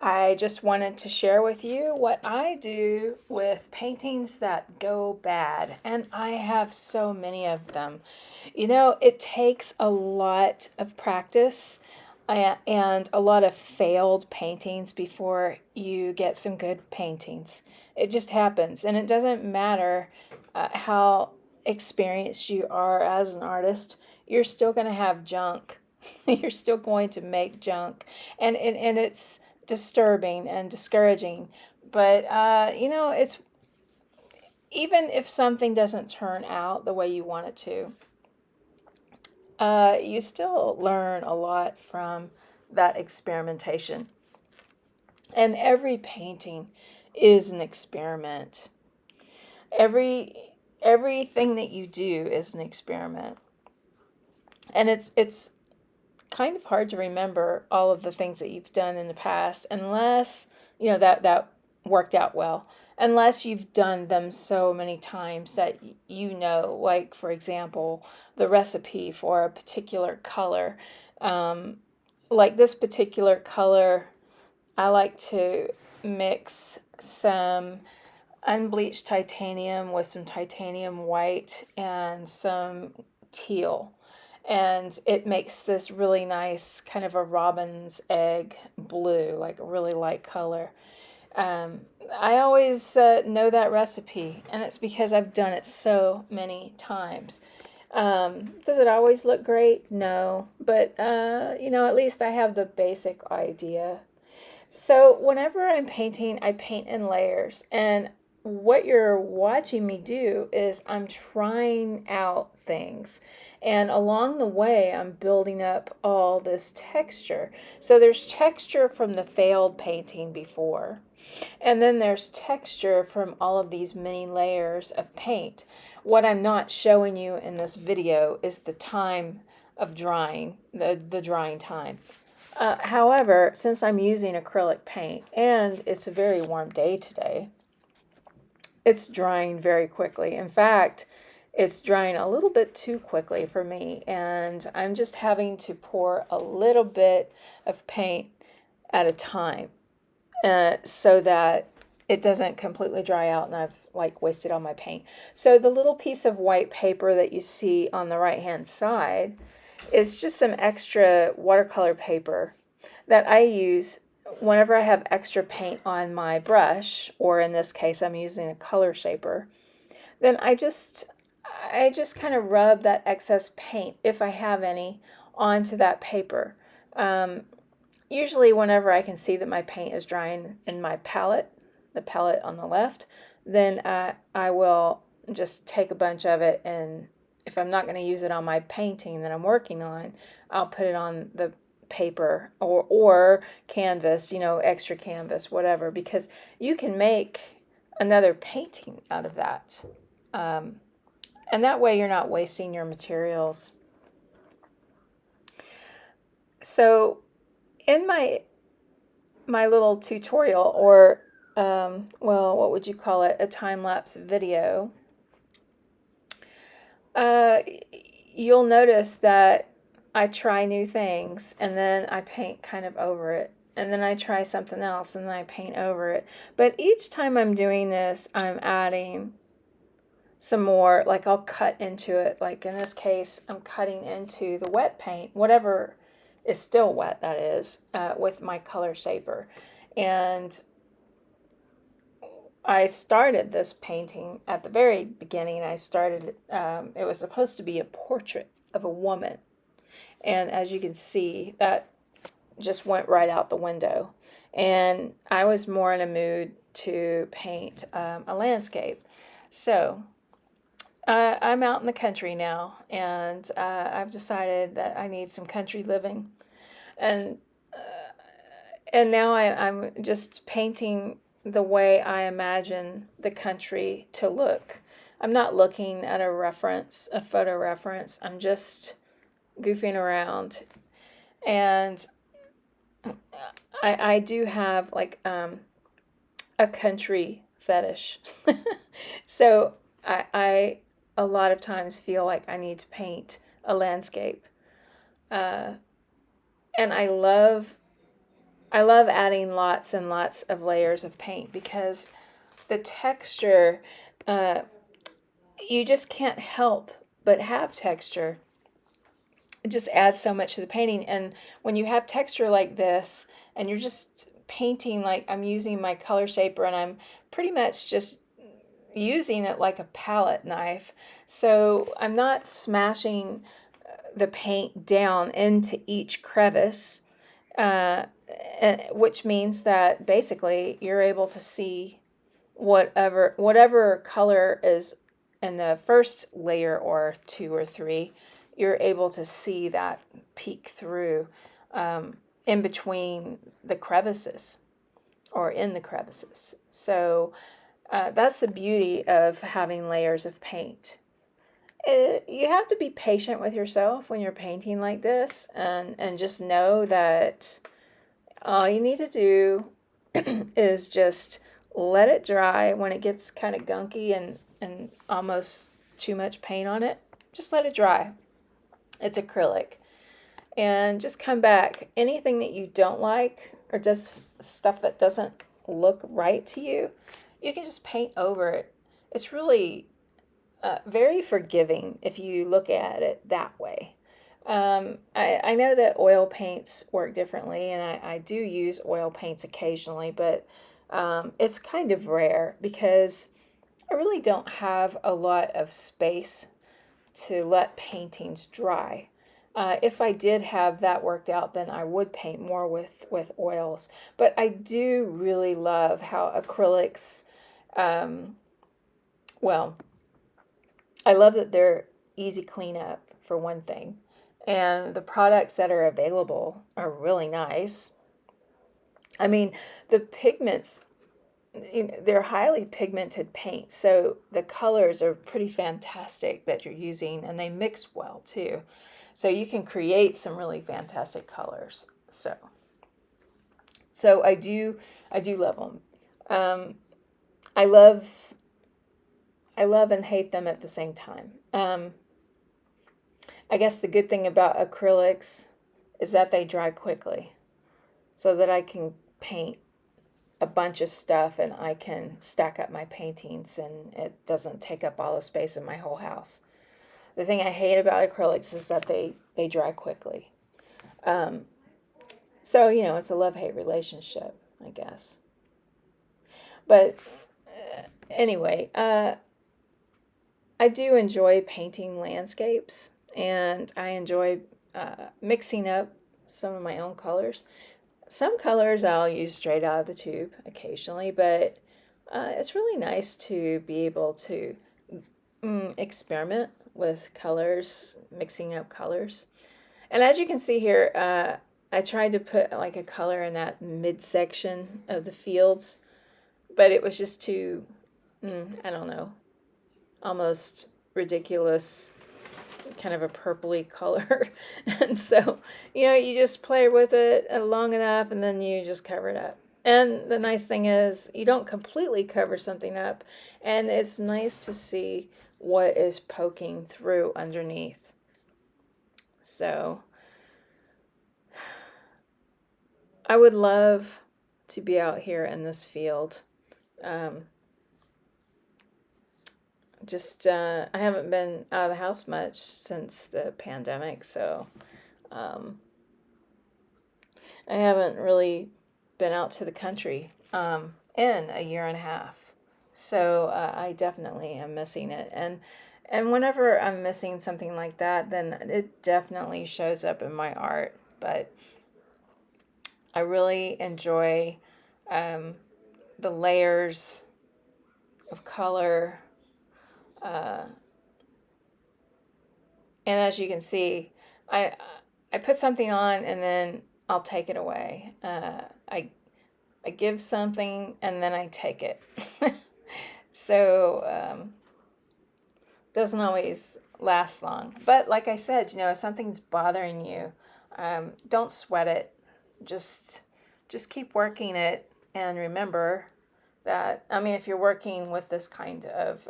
I just wanted to share with you what I do with paintings that go bad, and I have so many of them. It takes a lot of practice and a lot of failed paintings before you get some good paintings. It just happens, and it doesn't matter how experienced you are as an artist, you're still going to have junk. You're still going to make junk, and it's disturbing and discouraging. But it's even if something doesn't turn out the way you want it to, you still learn a lot from that experimentation. And every painting is an experiment. Everything that you do is an experiment. And it's kind of hard to remember all of the things that you've done in the past unless, that worked out well. Unless you've done them so many times that like, for example, the recipe for a particular color. Like this particular color, I like to mix some unbleached titanium with some titanium white and some teal. And it makes this really nice kind of a robin's egg blue, like a really light color. I always know that recipe, and it's because I've done it so many times. Does it always look great? No, but at least I have the basic idea. So whenever I'm painting, I paint in layers, and what you're watching me do is I'm trying out things. And along the way, I'm building up all this texture. So there's texture from the failed painting before. And then there's texture from all of these many layers of paint. What I'm not showing you in this video is the time of drying, the drying time. However, since I'm using acrylic paint and it's a very warm day today, it's drying very quickly. In fact, it's drying a little bit too quickly for me, and I'm just having to pour a little bit of paint at a time so that it doesn't completely dry out and I've like wasted all my paint. So the little piece of white paper that you see on the right hand side is just some extra watercolor paper that I use whenever I have extra paint on my brush, or in this case I'm using a color shaper. Then I just kind of rub that excess paint, if I have any, onto that paper. Usually whenever I can see that my paint is drying in my palette, the palette on the left, then I will just take a bunch of it, and if I'm not going to use it on my painting that I'm working on, I'll put it on the paper or canvas, extra canvas, whatever, because you can make another painting out of that. And that way you're not wasting your materials. So in my little tutorial, or what would you call it, a time-lapse video, you'll notice that I try new things and then I paint kind of over it, and then I try something else and then I paint over it. But each time I'm doing this, I'm adding some more, like I'll cut into it. Like in this case, I'm cutting into the wet paint, whatever is still wet, that is, with my color shaper. And I started this painting at the very beginning. I started, it was supposed to be a portrait of a woman. And as you can see, that just went right out the window. And I was more in a mood to paint a landscape. So I'm out in the country now, and I've decided that I need some country living. And now I'm just painting the way I imagine the country to look. I'm not looking at a photo reference. I'm just goofing around. And I do have like a country fetish. So I a lot of times feel like I need to paint a landscape. And I love I love adding lots and lots of layers of paint because the texture, uh, you just can't help but have texture. It just adds so much to the painting. And when you have texture like this and you're just painting, like I'm using my color shaper and I'm pretty much just using it like a palette knife. So I'm not smashing the paint down into each crevice, uh, which means that basically you're able to see whatever color is in the first layer or two or three, you're able to see that peek through in between the crevices or in the crevices. So that's the beauty of having layers of paint. You have to be patient with yourself when you're painting like this, and just know that all you need to do is just let it dry. When it gets kind of gunky and almost too much paint on it, just let it dry. It's acrylic. And just come back. Anything that you don't like or just stuff that doesn't look right to you, you can just paint over it. It's really very forgiving if you look at it that way. I know that oil paints work differently, and I do use oil paints occasionally, but it's kind of rare because I really don't have a lot of space to let paintings dry. If I did have that worked out, then I would paint more with oils. But I do really love how acrylics, well, I love that they're easy cleanup for one thing. And the products that are available are really nice. I mean, the pigments, they're highly pigmented paints, so the colors are pretty fantastic that you're using, and they mix well too. So you can create some really fantastic colors. So I do love them. I love I love and hate them at the same time. I guess the good thing about acrylics is that they dry quickly, so that I can paint a bunch of stuff and I can stack up my paintings and it doesn't take up all the space in my whole house. The thing I hate about acrylics is that they dry quickly. Um, so, it's a love-hate relationship, I guess. But anyway, I do enjoy painting landscapes, and I enjoy mixing up some of my own colors. Some colors I'll use straight out of the tube occasionally, but it's really nice to be able to experiment with colors, mixing up colors. And as you can see here, I tried to put like a color in that midsection of the fields, but it was just too, I don't know, almost ridiculous, kind of a purpley color. And so, you just play with it long enough and then you just cover it up. And the nice thing is you don't completely cover something up, and it's nice to see what is poking through underneath. So I would love to be out here in this field. I haven't been out of the house much since the pandemic, so I haven't really been out to the country in a year and a half. So I definitely am missing it. And whenever I'm missing something like that, then it definitely shows up in my art. But I really enjoy the layers of color. And as you can see, I put something on and then I'll take it away. I give something and then I take it. So doesn't always last long. But like I said, if something's bothering you, don't sweat it. Just keep working it, and remember that, if you're working with this kind of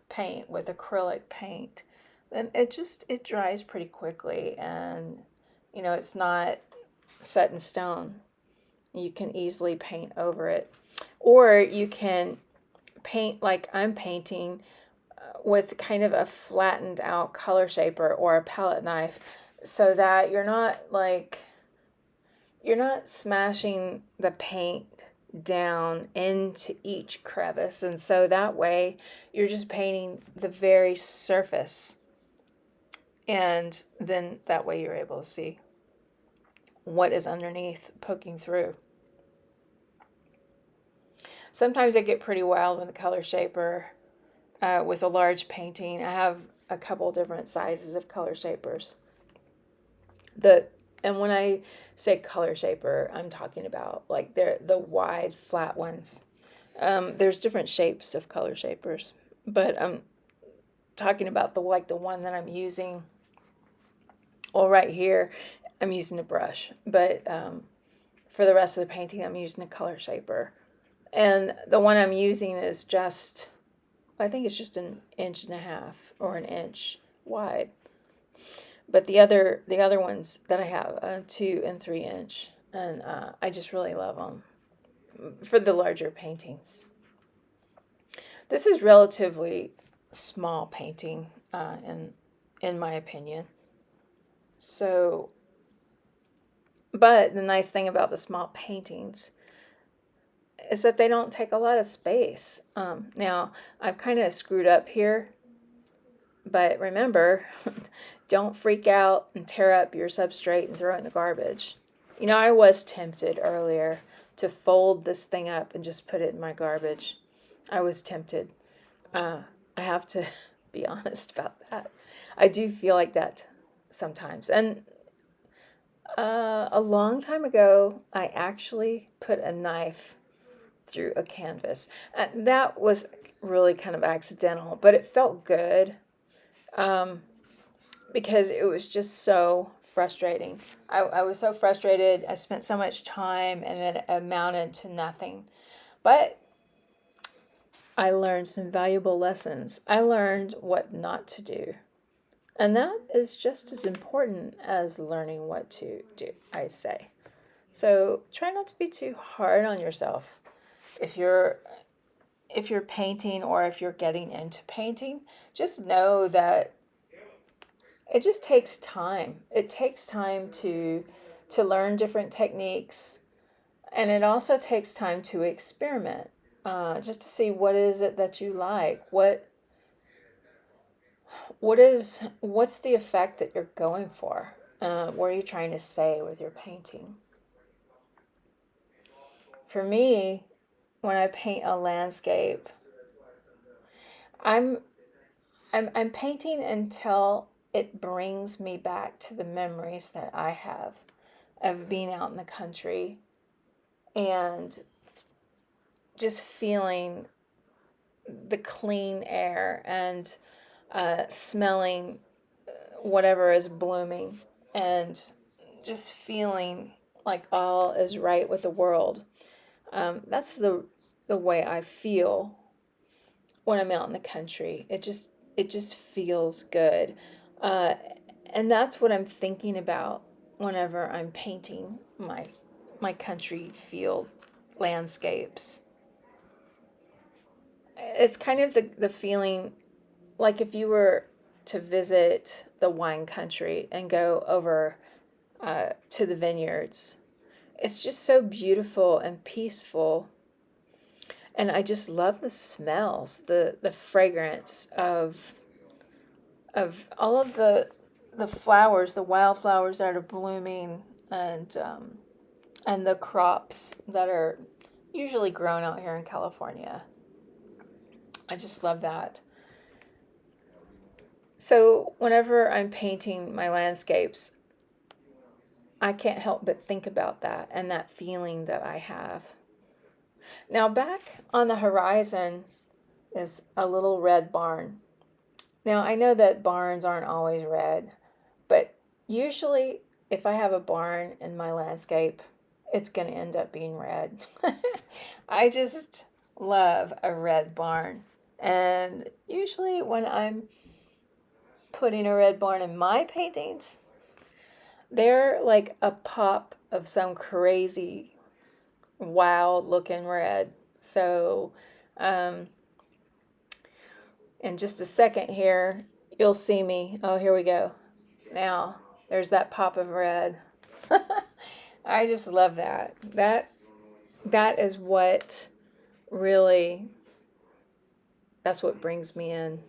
paint, with acrylic paint, then it dries pretty quickly, and it's not set in stone. You can easily paint over it. Or you can paint like I'm painting with kind of a flattened out color shaper or a palette knife, so that you're not smashing the paint down into each crevice. And so that way you're just painting the very surface. And then that way you're able to see what is underneath poking through. Sometimes I get pretty wild with the color shaper. With a large painting, I have a couple different sizes of color shapers. And when I say color shaper, I'm talking about like they're the wide, flat ones. There's different shapes of color shapers, but I'm talking about the one that I'm using. Well, right here, I'm using a brush, but for the rest of the painting, I'm using a color shaper. And the one I'm using is just, I think it's just 1.5 inches or an inch wide. But the other ones that I have, 2 and 3 inch, and I just really love them for the larger paintings. This is relatively small painting, in my opinion. So, but the nice thing about the small paintings is that they don't take a lot of space. Now, I've kind of screwed up here, but remember, don't freak out and tear up your substrate and throw it in the garbage. You know, I was tempted earlier to fold this thing up and just put it in my garbage. I was tempted. I have to be honest about that. I do feel like that sometimes. And a long time ago, I actually put a knife through a canvas. That was really kind of accidental, but it felt good. Because it was just so frustrating. I was so frustrated. I spent so much time and it amounted to nothing. But I learned some valuable lessons. I learned what not to do. And that is just as important as learning what to do, I say. So try not to be too hard on yourself. If you're painting or if you're getting into painting, just know that it just takes time. It takes time to learn different techniques, and it also takes time to experiment, just to see what is it that you like. What's the effect that you're going for? What are you trying to say with your painting? For me, when I paint a landscape, I'm I'm painting until it brings me back to the memories that I have of being out in the country and just feeling the clean air and smelling whatever is blooming and just feeling like all is right with the world. That's the way I feel when I'm out in the country. It just feels good. Uh, and that's what I'm thinking about whenever I'm painting my country field landscapes. It's kind of the feeling like if you were to visit the wine country and go over to the vineyards. It's just so beautiful and peaceful. And I just love the smells, the fragrance of all of the flowers, the wildflowers that are blooming, and the crops that are usually grown out here in California. I just love that. So whenever I'm painting my landscapes, I can't help but think about that and that feeling that I have. Now back on the horizon is a little red barn. Now I know that barns aren't always red, but usually if I have a barn in my landscape, it's going to end up being red. I just love a red barn. And usually when I'm putting a red barn in my paintings, they're like a pop of some crazy wild looking red. So in just a second here, you'll see me. Oh, here we go. Now, there's that pop of red. I just love that. That is what really, that's what brings me in.